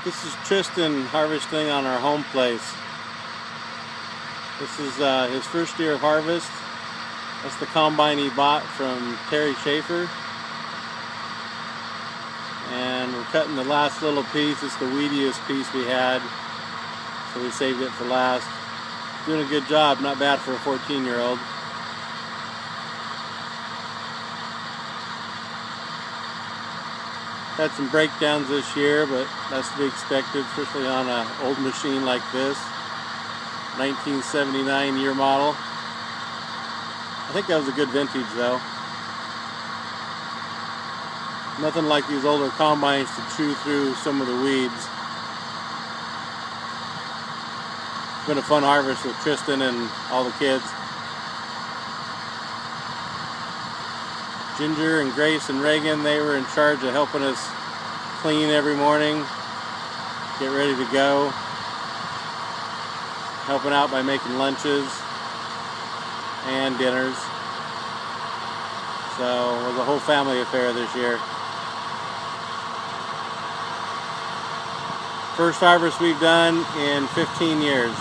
This is Tristan harvesting on our home place. This is his first year of harvest. That's the combine he bought from Terry Schaefer. And we're cutting the last little piece. It's the weediest piece we had, so we saved it for last. Doing a good job, not bad for a 14-year-old. Had some breakdowns this year, but that's to be expected, especially on an old machine like this. 1979 year model. I think that was a good vintage though. Nothing like these older combines to chew through some of the weeds. It's been a fun harvest with Tristan and all the kids. Ginger and Grace and Reagan, they were in charge of helping us clean every morning, get ready to go, helping out by making lunches and dinners. So it was a whole family affair this year. First harvest we've done in 15 years.